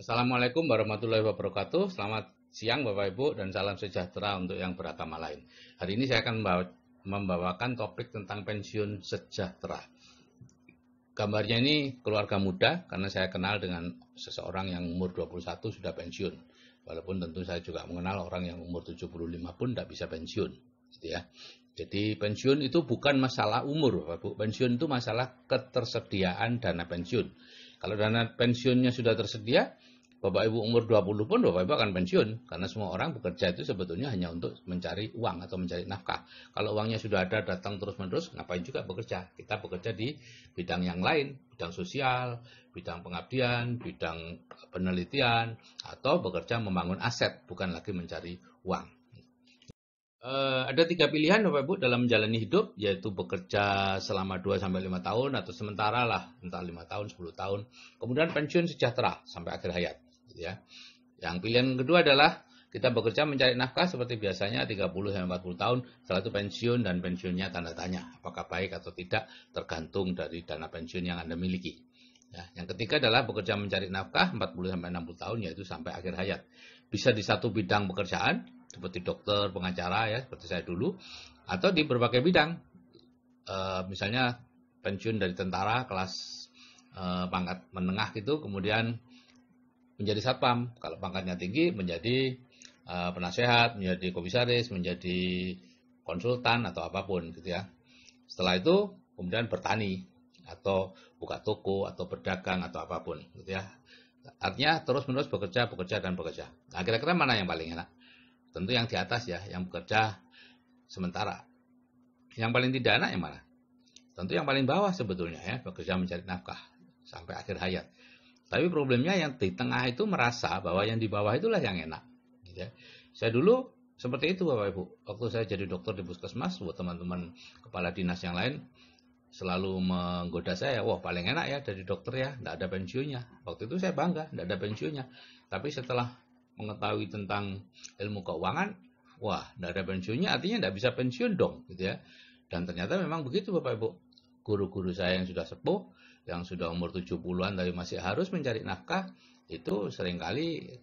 Assalamualaikum warahmatullahi wabarakatuh. Selamat siang Bapak Ibu dan salam sejahtera untuk yang beragama lain. Hari ini saya akan membawakan topik tentang pensiun sejahtera. Gambarnya ini keluarga muda karena saya kenal dengan seseorang yang umur 21 sudah pensiun. Walaupun tentu saya juga mengenal orang yang umur 75 pun tidak bisa pensiun. Gitu ya. Jadi pensiun itu bukan masalah umur Bapak Ibu. Pensiun itu masalah ketersediaan dana pensiun. Kalau dana pensiunnya sudah tersedia, Bapak Ibu umur 20 pun Bapak Ibu akan pensiun. Karena semua orang bekerja itu sebetulnya hanya untuk mencari uang atau mencari nafkah. Kalau uangnya sudah ada datang terus-menerus, ngapain juga bekerja? Kita bekerja di bidang yang lain, bidang sosial, bidang pengabdian, bidang penelitian, atau bekerja membangun aset, bukan lagi mencari uang. Ada 3 pilihan Bapak Ibu dalam menjalani hidup, yaitu bekerja selama 2-5 tahun atau sementara lah, entah 5 tahun, 10 tahun. Kemudian pensiun sejahtera sampai akhir hayat. Gitu ya. Yang pilihan kedua adalah kita bekerja mencari nafkah seperti biasanya 30-40 tahun, setelah itu pensiun dan pensiunnya tanda tanya. Apakah baik atau tidak tergantung dari dana pensiun yang Anda miliki. Ya, yang ketiga adalah bekerja mencari nafkah 40-60 tahun, yaitu sampai akhir hayat. Bisa di satu bidang pekerjaan, seperti dokter, pengacara ya, seperti saya dulu, atau di berbagai bidang. Misalnya pensiun dari tentara kelas pangkat menengah gitu, kemudian menjadi satpam. Kalau pangkatnya tinggi menjadi penasehat, menjadi komisaris, menjadi konsultan atau apapun gitu ya. Setelah itu kemudian bertani atau buka toko atau berdagang atau apapun gitu ya. Artinya terus-menerus bekerja, bekerja dan bekerja. Nah, kira-kira mana yang paling enak? Tentu yang di atas ya, yang bekerja sementara. Yang paling tidak enak yang mana? Tentu yang paling bawah sebetulnya ya, bekerja mencari nafkah sampai akhir hayat. Tapi problemnya yang di tengah itu merasa bahwa yang di bawah itulah yang enak. Gitu ya. Saya dulu seperti itu Bapak Ibu. Waktu saya jadi dokter di puskesmas, buat teman-teman kepala dinas yang lain selalu menggoda saya, wah paling enak ya jadi dokter ya, tidak ada pensiunnya. Waktu itu saya bangga, tidak ada pensiunnya. Tapi setelah mengetahui tentang ilmu keuangan, wah tidak ada pensiunnya artinya tidak bisa pensiun dong, gitu ya. Dan ternyata memang begitu Bapak Ibu. Guru-guru saya yang sudah sepuh, yang sudah umur 70-an tapi masih harus mencari nafkah, itu seringkali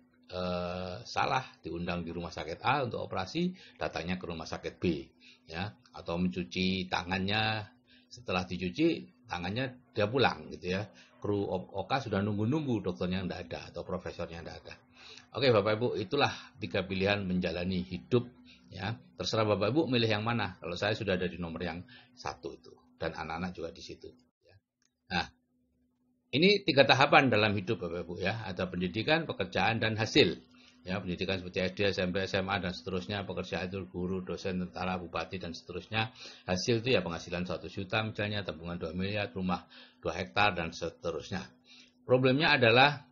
salah diundang di rumah sakit A untuk operasi, datangnya ke rumah sakit B, ya, atau mencuci tangannya. Setelah dicuci tangannya dia pulang gitu ya. Kru OK sudah nunggu-nunggu, dokternya tidak ada atau profesornya tidak ada. Oke Bapak Ibu, itulah 3 pilihan menjalani hidup ya. Terserah Bapak Ibu milih yang mana. Kalau saya sudah ada di nomor yang 1 itu dan anak-anak juga di situ ya. Nah, ini 3 tahapan dalam hidup Bapak Ibu ya. Ada pendidikan, pekerjaan dan hasil. Ya, pendidikan seperti SD, SMP, SMA dan seterusnya, pekerjaan itu guru, dosen, tentara, bupati dan seterusnya. Hasil itu ya penghasilan 1 juta misalnya, tabungan 2 miliar, rumah 2 hektar dan seterusnya. Problemnya adalah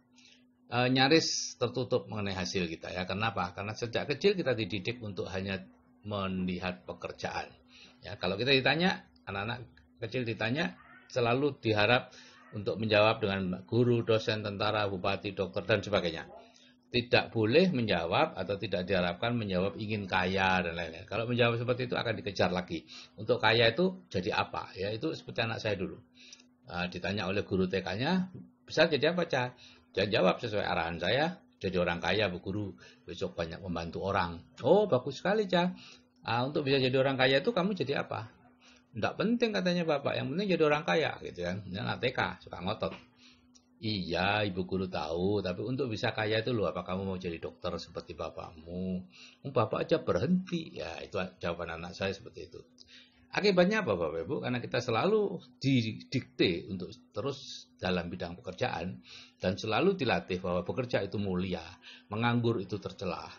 nyaris tertutup mengenai hasil kita ya. Kenapa? Karena sejak kecil kita dididik untuk hanya melihat pekerjaan. Ya, kalau kita ditanya, anak-anak kecil ditanya selalu diharap untuk menjawab dengan guru, dosen, tentara, bupati, dokter dan sebagainya. Tidak boleh menjawab atau tidak diharapkan menjawab ingin kaya dan lain-lain. Kalau menjawab seperti itu akan dikejar lagi. Untuk kaya itu jadi apa? Ya itu seperti anak saya dulu. Ditanya oleh guru TK-nya, bisa jadi apa, Cah? Dia jawab sesuai arahan saya, jadi orang kaya, Bu Guru. Besok banyak membantu orang. Oh, bagus sekali, Cah. Untuk bisa jadi orang kaya itu kamu jadi apa? Tidak penting katanya Bapak, yang penting jadi orang kaya gitu kan. Ini anak TK, suka ngotot. Iya, Ibu Guru tahu, tapi untuk bisa kaya itu loh, apa kamu mau jadi dokter seperti bapakmu? Bapak aja berhenti. Ya, itu jawaban anak saya seperti itu. Akibatnya apa Bapak Ibu? Karena kita selalu didikte untuk terus dalam bidang pekerjaan dan selalu dilatih bahwa bekerja itu mulia, menganggur itu tercela,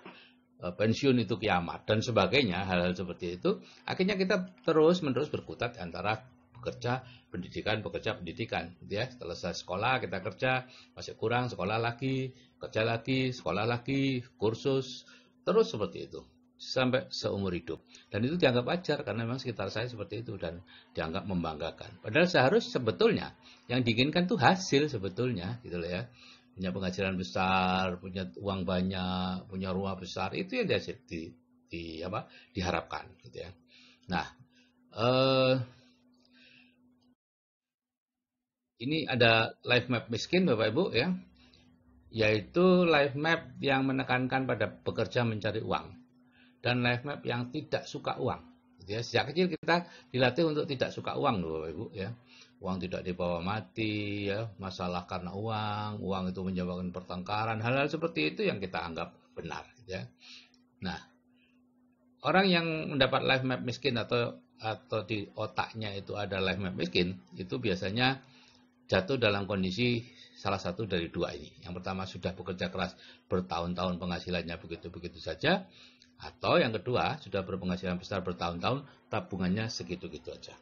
pensiun itu kiamat dan sebagainya, hal-hal seperti itu. Akhirnya kita terus-menerus berkutat antara bekerja, pendidikan, bekerja, pendidikan. Gitu ya. Selesai sekolah kita kerja, masih kurang sekolah lagi, kerja lagi, sekolah lagi, kursus, terus seperti itu sampai seumur hidup. Dan itu dianggap wajar karena memang sekitar saya seperti itu dan dianggap membanggakan. Padahal seharusnya sebetulnya yang diinginkan itu hasil sebetulnya gitu loh ya. Punya penghasilan besar, punya uang banyak, punya rumah besar, itu yang diharapkan gitu ya. Nah, ini ada life map miskin Bapak Ibu ya. yaitu life map yang menekankan pada bekerja mencari uang dan life map yang tidak suka uang. Ya, sejak kecil kita dilatih untuk tidak suka uang loh Bapak Ibu ya. Uang tidak dibawa mati ya, masalah karena uang itu menyebabkan pertengkaran, hal-hal seperti itu yang kita anggap benar ya. Nah, orang yang mendapat life map miskin atau di otaknya itu ada life map miskin, itu biasanya jatuh dalam kondisi salah satu dari dua ini. Yang pertama sudah bekerja keras bertahun-tahun penghasilannya begitu-begitu saja, atau yang kedua sudah berpenghasilan besar bertahun-tahun tabungannya segitu-gitu aja.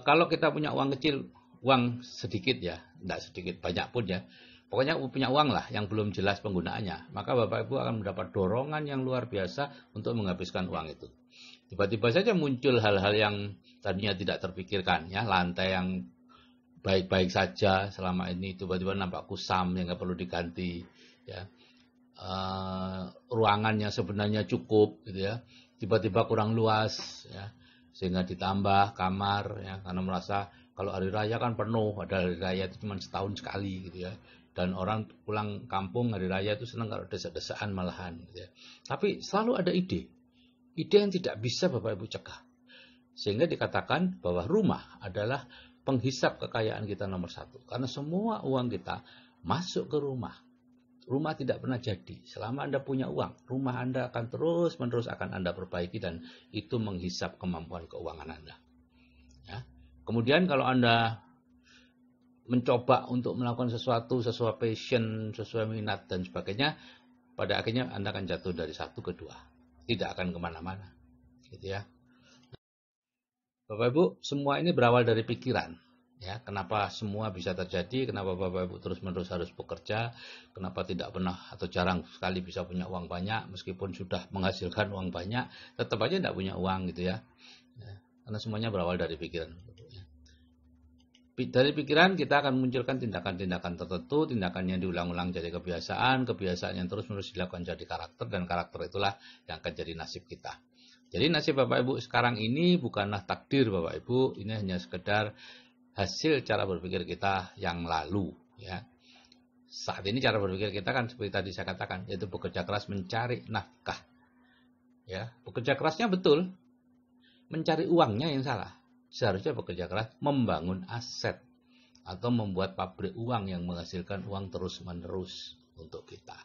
Kalau kita punya uang kecil, uang sedikit ya, tidak sedikit, banyak pun ya, pokoknya punya uang lah yang belum jelas penggunaannya, maka Bapak Ibu akan mendapat dorongan yang luar biasa untuk menghabiskan uang itu. Tiba-tiba saja muncul hal-hal yang tadinya tidak terpikirkan, ya, lantai yang baik-baik saja selama ini tiba-tiba nampak kusam yang nggak perlu diganti, ya. Ruangannya sebenarnya cukup, gitu ya, tiba-tiba kurang luas, ya, sehingga ditambah kamar, ya, karena merasa kalau hari raya kan penuh, padahal hari raya itu cuma setahun sekali, gitu ya. Dan orang pulang kampung hari raya itu senang kalau desa-desaan malahan, gitu ya. Tapi selalu ada ide yang tidak bisa Bapak Ibu cegah. Sehingga dikatakan bahwa rumah adalah penghisap kekayaan kita nomor satu. Karena semua uang kita masuk ke rumah. Rumah tidak pernah jadi. Selama Anda punya uang, rumah Anda akan terus-menerus akan Anda perbaiki dan itu menghisap kemampuan keuangan Anda. Ya. Kemudian kalau Anda mencoba untuk melakukan sesuatu sesuai passion, sesuai minat dan sebagainya, pada akhirnya Anda akan jatuh dari satu ke dua. Tidak akan kemana-mana. Gitu ya. Bapak Ibu, semua ini berawal dari pikiran. Ya, kenapa semua bisa terjadi? Kenapa Bapak Ibu terus-menerus harus bekerja? Kenapa tidak pernah atau jarang sekali bisa punya uang banyak? Meskipun sudah menghasilkan uang banyak, tetap aja tidak punya uang gitu ya. Karena semuanya berawal dari pikiran. Dari pikiran kita akan munculkan tindakan-tindakan tertentu, tindakan yang diulang-ulang jadi kebiasaan, kebiasaan yang terus-menerus dilakukan jadi karakter, dan karakter itulah yang akan jadi nasib kita. Jadi nasib Bapak Ibu sekarang ini bukanlah takdir Bapak Ibu, ini hanya sekedar hasil cara berpikir kita yang lalu. Ya. Saat ini cara berpikir kita kan seperti tadi saya katakan, yaitu bekerja keras mencari nafkah. Ya, bekerja kerasnya betul, mencari uangnya yang salah. Seharusnya bekerja keras membangun aset atau membuat pabrik uang yang menghasilkan uang terus-menerus untuk kita.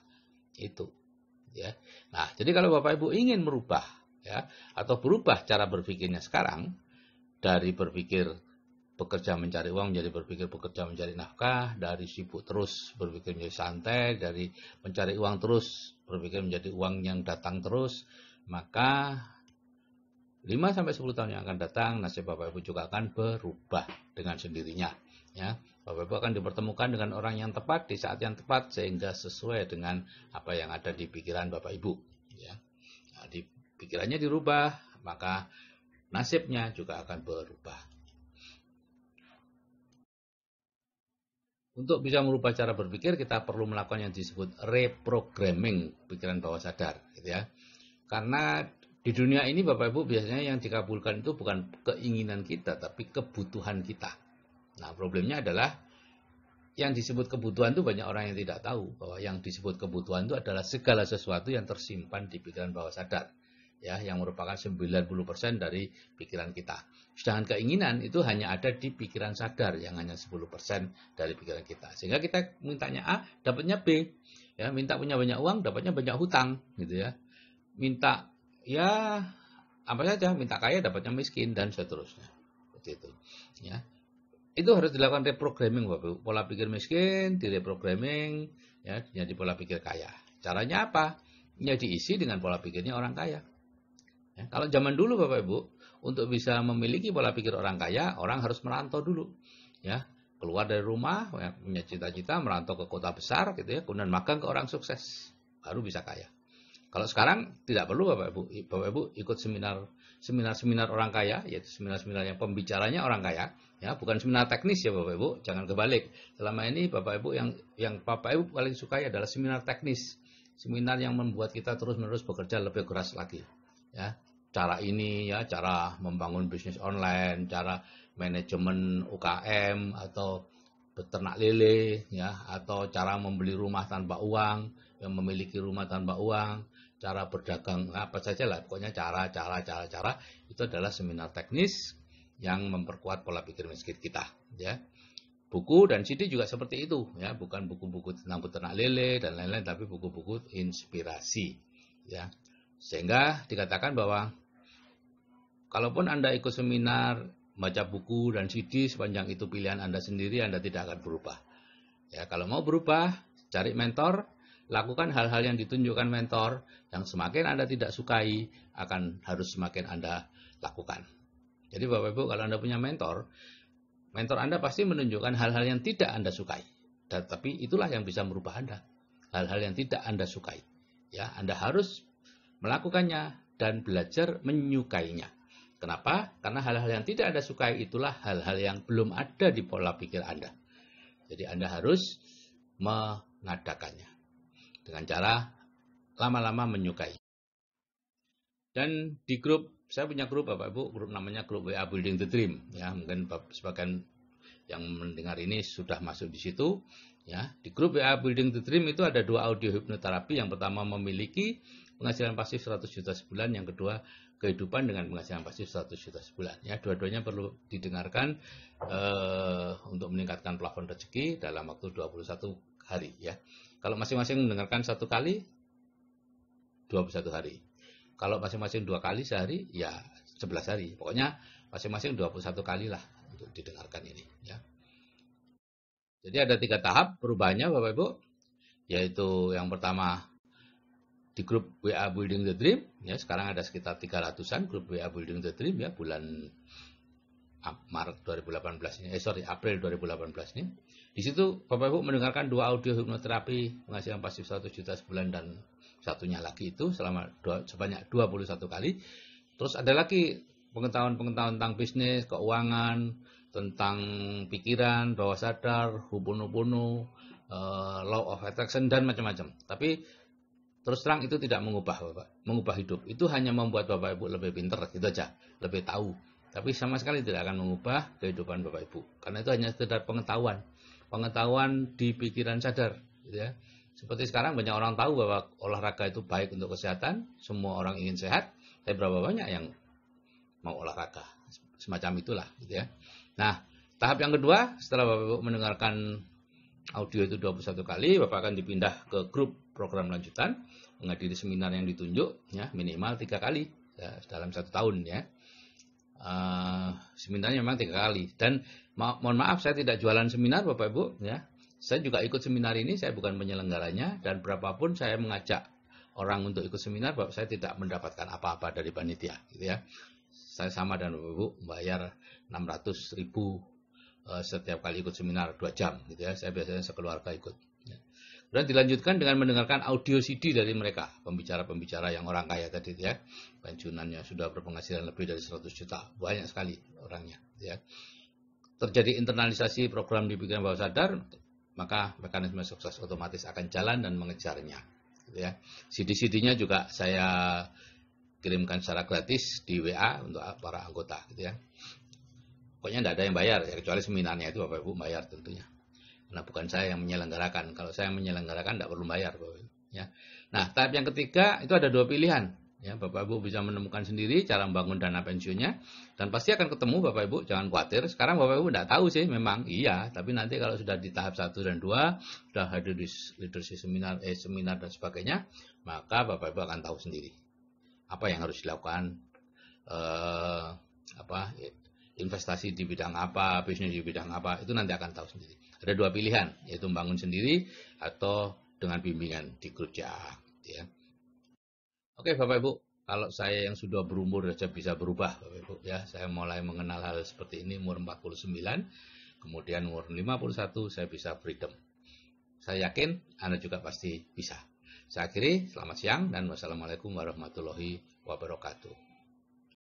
Itu. Ya. Nah, jadi kalau Bapak Ibu ingin merubah, ya, atau berubah cara berpikirnya sekarang dari berpikir bekerja mencari uang menjadi berpikir bekerja mencari nafkah, dari sibuk terus berpikir menjadi santai, dari mencari uang terus berpikir menjadi uang yang datang terus, maka 5-10 tahun yang akan datang nasib Bapak Ibu juga akan berubah dengan sendirinya. Ya, Bapak Ibu akan dipertemukan dengan orang yang tepat di saat yang tepat sehingga sesuai dengan apa yang ada di pikiran Bapak Ibu. Ya, nah, di pikirannya dirubah, maka nasibnya juga akan berubah. Untuk bisa merubah cara berpikir, kita perlu melakukan yang disebut reprogramming pikiran bawah sadar, gitu ya. Karena di dunia ini Bapak Ibu biasanya yang dikabulkan itu bukan keinginan kita, tapi kebutuhan kita. Nah, problemnya adalah yang disebut kebutuhan itu banyak orang yang tidak tahu bahwa yang disebut kebutuhan itu adalah segala sesuatu yang tersimpan di pikiran bawah sadar. Ya, yang merupakan 90% dari pikiran kita. Sedangkan keinginan itu hanya ada di pikiran sadar yang hanya 10% dari pikiran kita. Sehingga kita mintanya A, dapatnya B. Ya, minta punya banyak uang, dapatnya banyak hutang, gitu ya. Minta ya apa saja, minta kaya dapatnya miskin dan seterusnya. Seperti itu. Ya. Itu harus dilakukan reprogramming Bapak. Pola pikir miskin direprogramming ya jadi pola pikir kaya. Caranya apa? Ya diisi dengan pola pikirnya orang kaya. Ya, kalau zaman dulu Bapak Ibu, untuk bisa memiliki pola pikir orang kaya, orang harus merantau dulu. Ya, keluar dari rumah, ya, punya cita-cita merantau ke kota besar gitu ya, kemudian magang ke orang sukses, baru bisa kaya. Kalau sekarang tidak perlu Bapak Ibu ikut seminar orang kaya, yaitu seminar-seminar yang pembicaranya orang kaya, ya, bukan seminar teknis ya Bapak Ibu, jangan kebalik. Selama ini Bapak Ibu yang Bapak Ibu paling sukai adalah seminar teknis, seminar yang membuat kita terus-menerus bekerja lebih keras lagi. Ya, cara ini ya, cara membangun bisnis online, cara manajemen UKM atau beternak lele, ya, atau cara membeli rumah tanpa uang, yang memiliki rumah tanpa uang, cara berdagang, apa saja lah, pokoknya cara itu adalah seminar teknis yang memperkuat pola pikir miskin kita, ya. Buku dan CD juga seperti itu, ya, bukan buku-buku tentang beternak lele dan lain-lain, tapi buku-buku inspirasi, ya. Sehingga dikatakan bahwa kalaupun Anda ikut seminar, baca buku dan CD, sepanjang itu pilihan Anda sendiri, Anda tidak akan berubah. Ya, kalau mau berubah, cari mentor, lakukan hal-hal yang ditunjukkan mentor, yang semakin Anda tidak sukai, harus semakin Anda lakukan. Jadi Bapak Ibu, kalau Anda punya mentor Anda pasti menunjukkan hal-hal yang tidak Anda sukai. Tapi itulah yang bisa merubah Anda. Hal-hal yang tidak Anda sukai. Ya, Anda harus melakukannya dan belajar menyukainya. Kenapa? Karena hal-hal yang tidak Anda sukai itulah hal-hal yang belum ada di pola pikir Anda. Jadi Anda harus mengadakannya dengan cara lama-lama menyukai. Dan di grup, saya punya grup Bapak Ibu, grup namanya grup WA Building the Dream. Ya, mungkin sebagian yang mendengar ini sudah masuk di situ. Ya, di grup WA Building the Dream itu ada 2 audio hipnoterapi. Yang pertama memiliki penghasilan pasif 100 juta sebulan, yang kedua kehidupan dengan penghasilan pasif 100 juta sebulan. Ya, dua-duanya perlu didengarkan untuk meningkatkan plafon rezeki dalam waktu 21 hari. Ya, kalau masing-masing mendengarkan 1 kali, 21 hari. Kalau masing-masing 2 kali sehari, ya 11 hari. Pokoknya masing-masing 21 kali lah untuk didengarkan ini. Ya. Jadi ada 3 tahap perubahannya Bapak Ibu, yaitu yang pertama di grup WA Building the Dream, ya, sekarang ada sekitar 300-an grup WA Building the Dream, ya, bulan Maret 2018 ini, April 2018 ini. Di situ Bapak Ibu mendengarkan 2 audio hipnoterapi penghasilan pasif 100 juta sebulan, dan satunya lagi itu sebanyak 21 kali. Terus ada lagi pengetahuan tentang bisnis, keuangan, tentang pikiran, bawah sadar, Ho'oponopono, law of attraction, dan macam-macam. Tapi terus terang itu tidak mengubah hidup. Itu hanya membuat Bapak Ibu lebih pintar, gitu aja, lebih tahu. Tapi sama sekali tidak akan mengubah kehidupan Bapak Ibu. Karena itu hanya sekedar pengetahuan di pikiran sadar, gitu ya. Seperti sekarang banyak orang tahu bahwa olahraga itu baik untuk kesehatan, semua orang ingin sehat, tapi berapa banyak yang mau olahraga? Semacam itulah, gitu ya. Nah, tahap yang kedua, setelah Bapak Ibu mendengarkan audio itu 21 kali, Bapak akan dipindah ke grup program lanjutan, menghadiri seminar yang ditunjuk, ya, minimal 3 kali, ya, dalam 1 tahun, ya. Seminarnya memang 3 kali. Dan mohon maaf, saya tidak jualan seminar Bapak Ibu, ya. Saya juga ikut seminar ini, saya bukan penyelenggaranya, dan berapapun saya mengajak orang untuk ikut seminar, Bapak, saya tidak mendapatkan apa-apa dari panitia, gitu ya. Saya sama dengan Bapak Ibu, membayar 600.000 setiap kali ikut seminar 2 jam, gitu ya. Saya biasanya sekeluarga ikut. Ya. Dan dilanjutkan dengan mendengarkan audio CD dari mereka, pembicara-pembicara yang orang kaya tadi, ya. Pensiunannya sudah berpenghasilan lebih dari 100 juta, banyak sekali orangnya, ya. Terjadi internalisasi program di pikiran bawah sadar, maka mekanisme sukses otomatis akan jalan dan mengejarnya, gitu ya. CD-CD-nya juga saya kirimkan secara gratis di WA untuk para anggota, gitu ya. Pokoknya tidak ada yang bayar, ya, kecuali seminarnya itu Bapak Ibu bayar tentunya. Karena bukan saya yang menyelenggarakan. Kalau saya menyelenggarakan tidak perlu bayar, Bapak Ibu, ya. Nah, tahap yang ketiga itu ada 2 pilihan. Ya, Bapak Ibu bisa menemukan sendiri cara membangun dana pensiunnya, dan pasti akan ketemu Bapak Ibu, jangan khawatir. Sekarang Bapak Ibu tidak tahu sih, memang iya, tapi nanti kalau sudah di tahap 1 dan 2, sudah hadir di leadership seminar dan sebagainya, maka Bapak Ibu akan tahu sendiri apa yang harus dilakukan, investasi di bidang apa, bisnis di bidang apa, itu nanti akan tahu sendiri. Ada 2 pilihan, yaitu membangun sendiri atau dengan bimbingan di grup CA, ya. Oke Bapak Ibu, kalau saya yang sudah berumur saja bisa berubah Bapak Ibu, ya. Saya mulai mengenal hal seperti ini umur 49, kemudian umur 51 saya bisa freedom. Saya yakin Anda juga pasti bisa. Saya akhiri, selamat siang dan wassalamualaikum warahmatullahi wabarakatuh.